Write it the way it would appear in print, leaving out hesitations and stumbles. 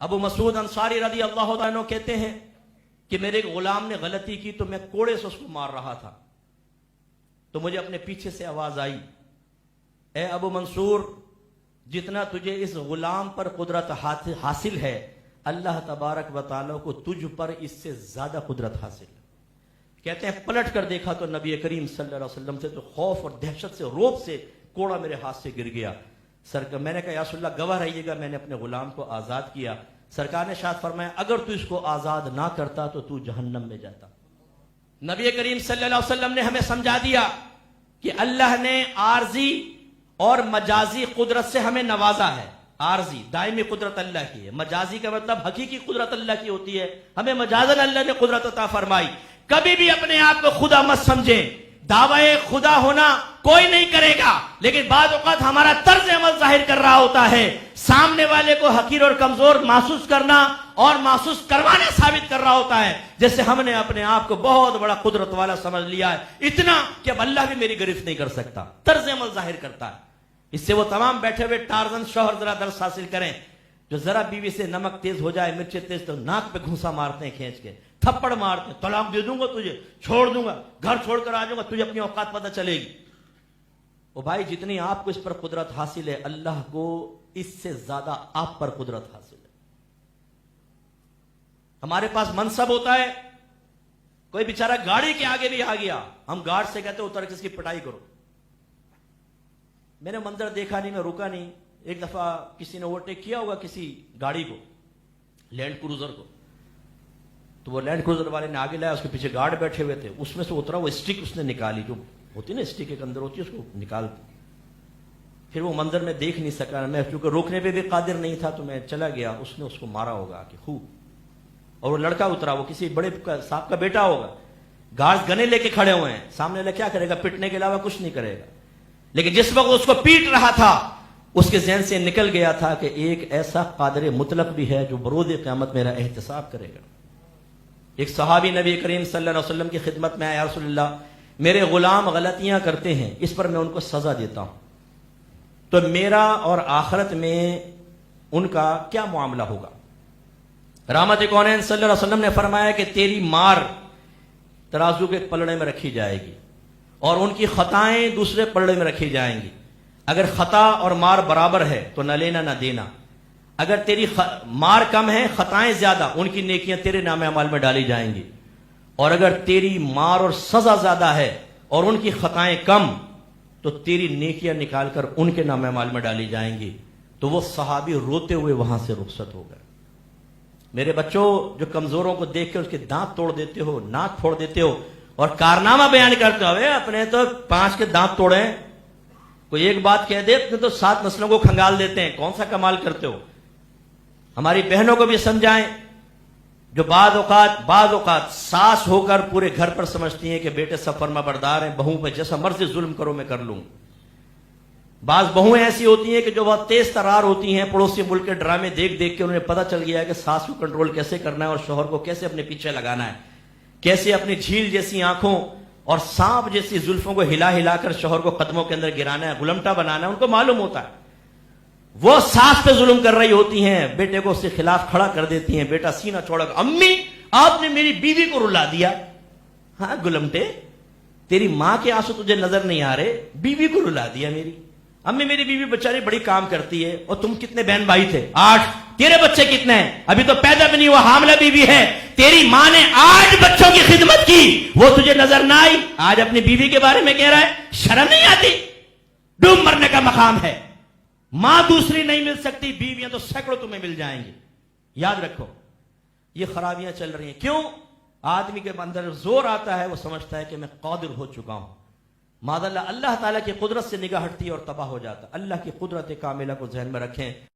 ابو مسعود انصاری رضی اللہ عنہ کہتے ہیں کہ میرے ایک غلام نے غلطی کی تو میں کوڑے سے اس کو مار رہا تھا، تو مجھے اپنے پیچھے سے آواز آئی، اے ابو منصور، جتنا تجھے اس غلام پر قدرت حاصل ہے اللہ تبارک و تعالیٰ کو تجھ پر اس سے زیادہ قدرت حاصل ہے۔ کہتے ہیں پلٹ کر دیکھا تو نبی کریم صلی اللہ علیہ وسلم سے تو خوف اور دہشت سے روب سے کوڑا میرے ہاتھ سے گر گیا۔ میں نے کہا یا رسول اللہ گواہ رہیے گا میں نے اپنے غلام کو آزاد کیا۔ سرکار نے ارشاد فرمایا اگر تو اس کو آزاد نہ کرتا تو جہنم میں جاتا۔ نبی کریم صلی اللہ علیہ وسلم نے ہمیں سمجھا دیا کہ اللہ نے عارضی اور مجازی قدرت سے ہمیں نوازا ہے۔ عارضی دائمی قدرت اللہ کی ہے، مجازی کا مطلب حقیقی قدرت اللہ کی ہوتی ہے، ہمیں مجازاً اللہ نے قدرت عطا فرمائی۔ کبھی بھی اپنے آپ کو خدا مت سمجھیں، دعوی خدا ہونا کوئی نہیں کرے گا، لیکن بعض اوقات ہمارا طرز عمل ظاہر کر رہا ہوتا ہے، سامنے والے کو حقیر اور کمزور محسوس کرنا اور محسوس کروانا ثابت کر رہا ہوتا ہے، جیسے ہم نے اپنے آپ کو بہت بڑا قدرت والا سمجھ لیا ہے، اتنا کہ اب اللہ بھی میری گرفت نہیں کر سکتا، طرز عمل ظاہر کرتا ہے۔ اس سے وہ تمام بیٹھے ہوئے ٹارزن شوہر ذرا درس حاصل کریں جو ذرا بیوی سے نمک تیز ہو جائے، مرچیں تیز تو ناک پہ گھونسا مارتے ہیں، کھینچ کے تھپڑ مارتے ہیں، طلاق دے دوں گا تجھے، چھوڑ دوں گا، گھر چھوڑ کر آ جاؤں گا، تجھے اپنی اوقات پتہ چلے گی۔ وہ بھائی جتنی آپ کو اس پر قدرت حاصل ہے اللہ کو اس سے زیادہ آپ پر قدرت حاصل ہے۔ ہمارے پاس منصب ہوتا ہے، کوئی بیچارہ گاڑی کے آگے بھی آ گیا، ہم گارڈ سے کہتے اتر کے اس کی پٹائی کرو۔ میں نے منظر دیکھا نہیں، میں رکا نہیں، ایک دفعہ کسی نے اوورٹیک کیا ہوگا کسی گاڑی کو، لینڈ کروزر کو، تو وہ لینڈ کروزر والے نے آگے لایا، اس کے پیچھے گارڈ بیٹھے ہوئے تھے، اس میں سے اترا، وہ اسٹک اس نے نکالی، جو ہوتی نا اسٹک کے اندر ہوتی ہے، اس کو نکال، پھر وہ منظر میں دیکھ نہیں سکا، میں کیونکہ روکنے پہ بھی قادر نہیں تھا تو میں چلا گیا، اس نے اس کو مارا ہوگا کہ خوب، اور وہ لڑکا اترا، وہ کسی بڑے صاحب کا بیٹا ہوگا، گارڈ گنے لے کے کھڑے ہوئے ہیں، سامنے والا کیا کرے گا، پٹنے کے علاوہ کچھ نہیں کرے گا، لیکن جس وقت اس کو پیٹ رہا تھا اس کے ذہن سے نکل گیا تھا کہ ایک ایسا قادر مطلق بھی ہے جو بروز قیامت میرا احتساب کرے گا۔ ایک صحابی نبی کریم صلی اللہ علیہ وسلم کی خدمت میں آیا، یا رسول اللہ میرے غلام غلطیاں کرتے ہیں، اس پر میں ان کو سزا دیتا ہوں، تو میرا اور آخرت میں ان کا کیا معاملہ ہوگا؟ رحمت کونین صلی اللہ علیہ وسلم نے فرمایا کہ تیری مار ترازو کے پلڑے میں رکھی جائے گی اور ان کی خطائیں دوسرے پلڑے میں رکھی جائیں گی، اگر خطا اور مار برابر ہے تو نہ لینا نہ دینا، اگر تیری مار کم ہے خطائیں زیادہ، ان کی نیکیاں تیرے نام اعمال میں ڈالی جائیں گی، اور اگر تیری مار اور سزا زیادہ ہے اور ان کی خطائیں کم تو تیری نیکیاں نکال کر ان کے نام اعمال میں ڈالی جائیں گی۔ تو وہ صحابی روتے ہوئے وہاں سے رخصت ہو گئے۔ میرے بچوں، جو کمزوروں کو دیکھ کے اس کے دانت توڑ دیتے ہو، ناک پھوڑ دیتے ہو اور کارنامہ بیان کرتے ہوئے اپنے تو 5 کے دانت توڑے، کوئی ایک بات کہہ دے اپنے تو 7 نسلوں کو کھنگال دیتے ہیں، کون سا کمال کرتے ہو؟ ہماری بہنوں کو بھی سمجھائیں جو بعض اوقات ساس ہو کر پورے گھر پر سمجھتی ہیں کہ بیٹے سب فرما بردار ہیں، بہو پہ جیسا مرضی ظلم کرو میں کر لوں۔ بعض بہویں ایسی ہوتی ہیں کہ جو بہت تیز ترار ہوتی ہیں، پڑوسی ملک کے ڈرامے دیکھ دیکھ کے انہیں پتہ چل گیا ہے کہ ساس کو کنٹرول کیسے کرنا ہے اور شوہر کو کیسے اپنے پیچھے لگانا ہے، کیسے اپنی جھیل جیسی آنکھوں اور سانپ جیسی زلفوں کو ہلا ہلا کر شوہر کو قدموں کے اندر گرانا ہے، غلمٹا بنانا ہے، ان کو معلوم ہوتا ہے۔ وہ ساس پہ ظلم کر رہی ہوتی ہیں، بیٹے کو اس کے خلاف کھڑا کر دیتی ہیں، بیٹا سینہ چھوڑا کر امی آپ نے میری بیوی کو رلا دیا۔ ہاں غلمٹے، تیری ماں کے آنسو تجھے نظر نہیں آ رہے، بیوی کو رلا دیا میری امی، میری بیوی بیچاری بڑی کام کرتی ہے، اور تم کتنے بہن بھائی تھے؟ 8۔ تیرے بچے کتنے ہیں؟ ابھی تو پیدا بھی نہیں ہوا، حاملہ بیوی ہے، تیری ماں نے 8 بچوں کی خدمت کی، وہ تجھے نظر نہ آئی، آج اپنی بیوی کے بارے میں کہہ رہا ہے، شرم نہیں آتی؟ ڈوب مرنے کا مقام ہے۔ ماں دوسری نہیں مل سکتی، بیویاں تو سینکڑوں تمہیں مل جائیں گی۔ یاد رکھو یہ خرابیاں چل رہی ہیں، کیوں؟ آدمی کے اندر زور آتا ہے، وہ سمجھتا ہے کہ میں قادر ہو چکا ہوں، معاذ اللہ اللہ تعالیٰ کی قدرت سے نگاہ ہٹتی ہے اور تباہ ہو جاتا۔ اللہ کی قدرت کاملہ کو ذہن میں رکھیں۔